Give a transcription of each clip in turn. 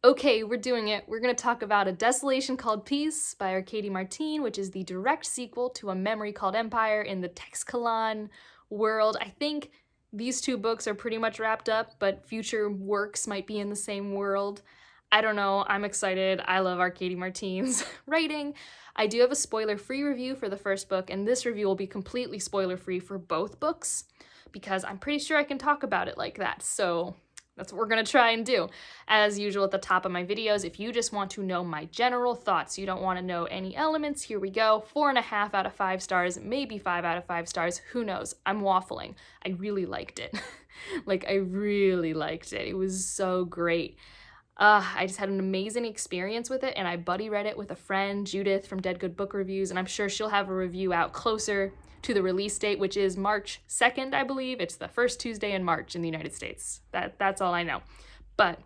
Okay, we're doing it. We're going to talk about A Desolation Called Peace by Arkady Martine, which is the direct sequel to A Memory Called Empire in the Text-Kalan world. I think these two books are pretty much wrapped up, but future works might be in the same world. I don't know. I'm excited. I love Arkady Martine's writing. I do have a spoiler-free review for the first book, and this review will be completely spoiler-free for both books because I'm pretty sure I can talk about it like that. So that's what we're gonna try and do. As usual at the top of my videos, if you just want to know my general thoughts, you don't want to know any elements, here we go. 4.5 out of 5 stars, maybe 5 out of 5 stars, who knows? I'm waffling. I really liked it. Like, I really liked it. It was so great. I just had an amazing experience with it, and I buddy read it with a friend, Judith from Dead Good Book Reviews, and I'm sure she'll have a review out closer to the release date, which is March 2nd, I believe. It's the first Tuesday in March in the United States. That's all I know. But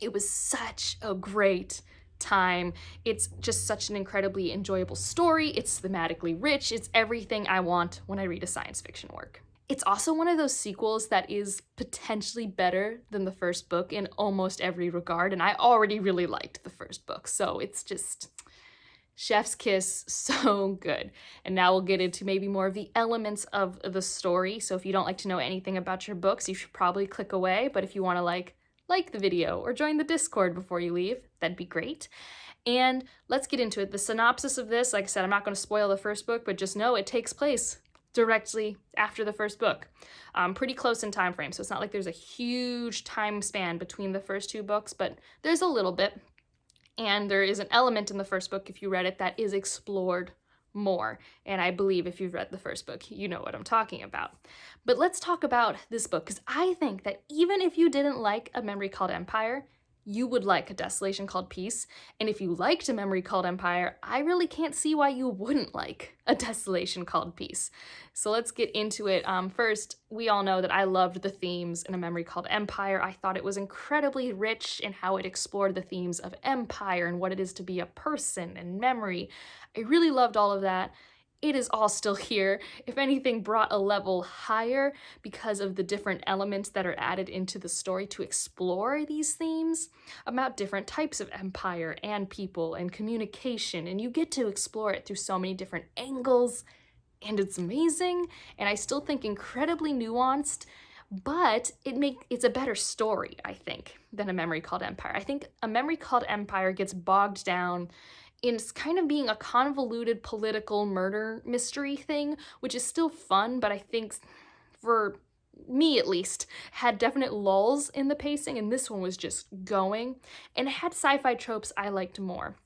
it was such a great time. It's just such an incredibly enjoyable story. It's thematically rich. It's everything I want when I read a science fiction work. It's also one of those sequels that is potentially better than the first book in almost every regard, and I already really liked the first book, so it's just chef's kiss, so good. And now we'll get into maybe more of the elements of the story. So if you don't like to know anything about your books, you should probably click away. But if you want to like the video or join the Discord before you leave, that'd be great. And let's get into it. The synopsis of this, like I said, I'm not going to spoil the first book, but just know it takes place directly after the first book. Pretty close in time frame, so it's not like there's a huge time span between the first two books, but there's a little bit. And there is an element in the first book, if you read it, that is explored more. And I believe if you've read the first book, you know what I'm talking about. But let's talk about this book, because I think that even if you didn't like A Memory Called Empire, you would like A Desolation Called Peace. And if you liked A Memory Called Empire, I really can't see why you wouldn't like A Desolation Called Peace. So let's get into it. First, we all know that I loved the themes in A Memory Called Empire. I thought it was incredibly rich in how it explored the themes of empire and what it is to be a person and memory. I really loved all of that. It is all still here. If anything, brought a level higher because of the different elements that are added into the story to explore these themes about different types of empire and people and communication, and you get to explore it through so many different angles, and it's amazing, and I still think incredibly nuanced, but it's a better story, I think, than A Memory Called Empire. I think A Memory Called Empire gets bogged down in kind of being a convoluted political murder mystery thing, which is still fun, but I think, for me at least, had definite lulls in the pacing, and this one was just going, and it had sci-fi tropes I liked more.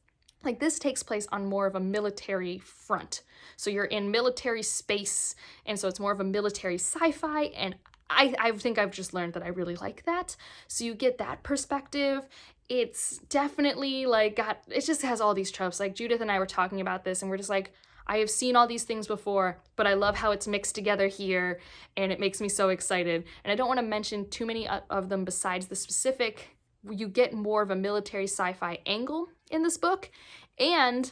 Like, this takes place on more of a military front. So you're in military space, and so it's more of a military sci-fi, and I think I've just learned that I really like that. So you get that perspective. It's definitely like it just has all these tropes. Like, Judith and I were talking about this, and we're just like, I have seen all these things before, but I love how it's mixed together here, and it makes me so excited. And I don't want to mention too many of them besides the specific. You get more of a military sci-fi angle in this book, and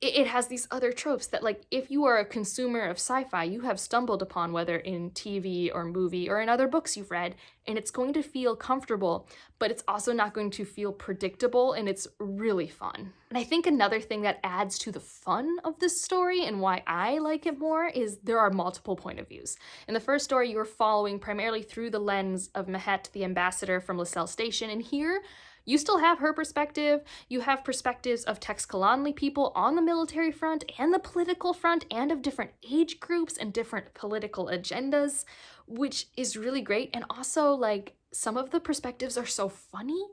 it has these other tropes that, like, if you are a consumer of sci-fi, you have stumbled upon, whether in TV or movie or in other books you've read, and it's going to feel comfortable, but it's also not going to feel predictable, and it's really fun. And I think another thing that adds to the fun of this story and why I like it more is there are multiple point of views. In the first story, you're following primarily through the lens of Mahet, the ambassador from Lascelles Station, and here, you still have her perspective, you have perspectives of Text-Kalanli people on the military front and the political front and of different age groups and different political agendas, which is really great. And also, like, some of the perspectives are so funny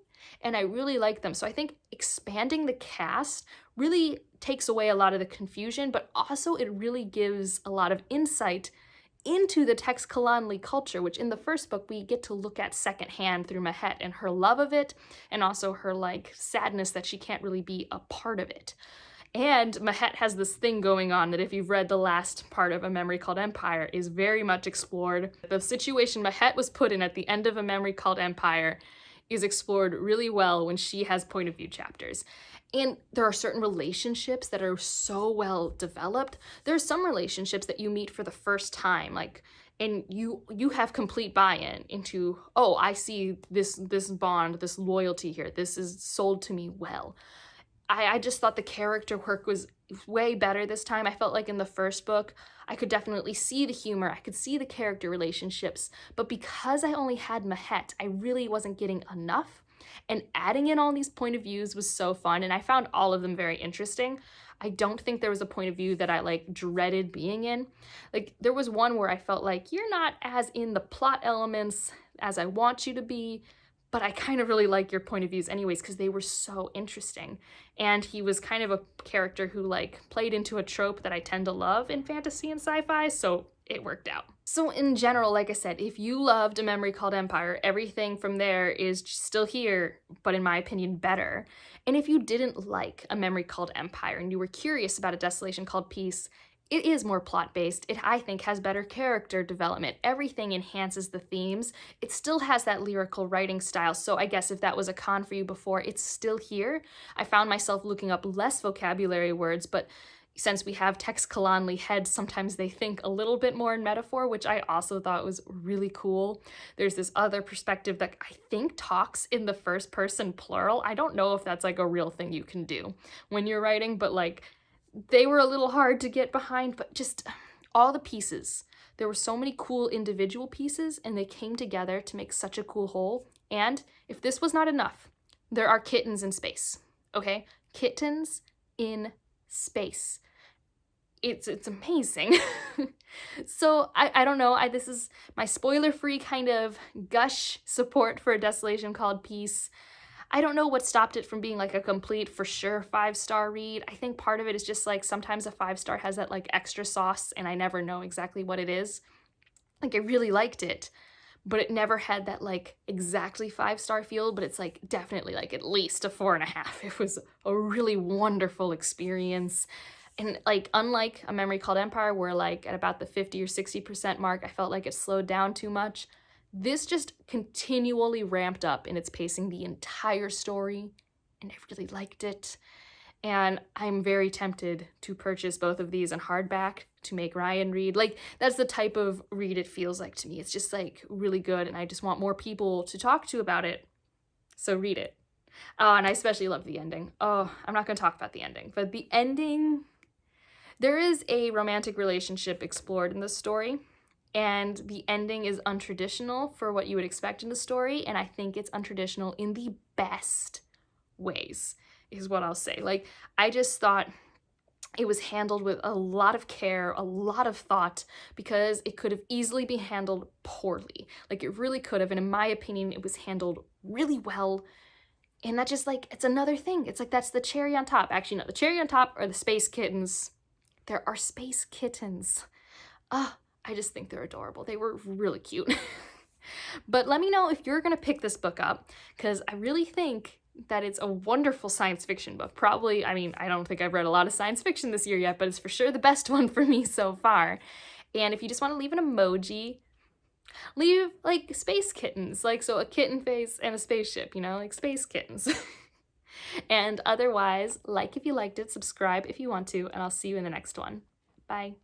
and I really like them. So I think expanding the cast really takes away a lot of the confusion, but also it really gives a lot of insight into the Text-Kalanli culture, which in the first book we get to look at secondhand through Mahet and her love of it, and also her, like, sadness that she can't really be a part of it. And Mahet has this thing going on that, if you've read the last part of A Memory Called Empire, is very much explored. The situation Mahet was put in at the end of A Memory Called Empire is explored really well when she has point of view chapters. And there are certain relationships that are so well developed. There are some relationships that you meet for the first time, like and you have complete buy-in into, oh, I see this bond, this loyalty here. This is sold to me well. I just thought the character work was way better this time. I felt like in the first book, I could definitely see the humor, I could see the character relationships, but because I only had Mahette, I really wasn't getting enough. And adding in all these point of views was so fun, and I found all of them very interesting. I don't think there was a point of view that I like dreaded being in. Like there was one where I felt like you're not as in the plot elements as I want you to be, but I kind of really like your point of views anyways because they were so interesting. And he was kind of a character who like played into a trope that I tend to love in fantasy and sci-fi, so it worked out. So in general, like I said, if you loved A Memory Called Empire, everything from there is still here, but in my opinion, better. And if you didn't like A Memory Called Empire and you were curious about A Desolation Called Peace, it is more plot-based. It, I think, has better character development. Everything enhances the themes. It still has that lyrical writing style, so I guess if that was a con for you before, it's still here. I found myself looking up less vocabulary words, but since we have Teixcalaanli heads, sometimes they think a little bit more in metaphor, which I also thought was really cool. There's this other perspective that I think talks in the first person plural. I don't know if that's like a real thing you can do when you're writing, but like, they were a little hard to get behind, but just all the pieces. There were so many cool individual pieces and they came together to make such a cool whole. And if this was not enough, there are kittens in space, okay? Kittens in space. It's amazing. So I don't know, this is my spoiler-free kind of gush support for A Desolation Called Peace. I don't know what stopped it from being like a complete for sure 5-star read. I think part of it is just like sometimes a 5-star has that like extra sauce and I never know exactly what it is. Like I really liked it, but it never had that like exactly 5-star feel, but it's like definitely like at least a 4.5. It was a really wonderful experience. And like unlike A Memory Called Empire where like at about the 50 or 60% mark, I felt like it slowed down too much. This just continually ramped up in its pacing the entire story, and I really liked it. And I'm very tempted to purchase both of these in hardback to make Ryan read. Like, that's the type of read it feels like to me. It's just like really good, and I just want more people to talk to about it. So read it. Oh, and I especially love the ending. Oh, I'm not going to talk about the ending, but the ending, there is a romantic relationship explored in this story. And the ending is untraditional for what you would expect in the story, and I think it's untraditional in the best ways, is what I'll say. Like, I just thought it was handled with a lot of care, a lot of thought, because it could have easily been handled poorly. Like, it really could have, and in my opinion, it was handled really well. And that just, like, it's another thing. It's like, that's the cherry on top. Actually, no, the cherry on top are the space kittens. There are space kittens. I just think they're adorable. They were really cute. But let me know if you're gonna pick this book up, because I really think that it's a wonderful science fiction book. Probably, I mean, I don't think I've read a lot of science fiction this year yet, but it's for sure the best one for me so far. And if you just want to leave an emoji, leave like space kittens, like so a kitten face and a spaceship, you know, like space kittens. And otherwise, like if you liked it, subscribe if you want to, and I'll see you in the next one. Bye.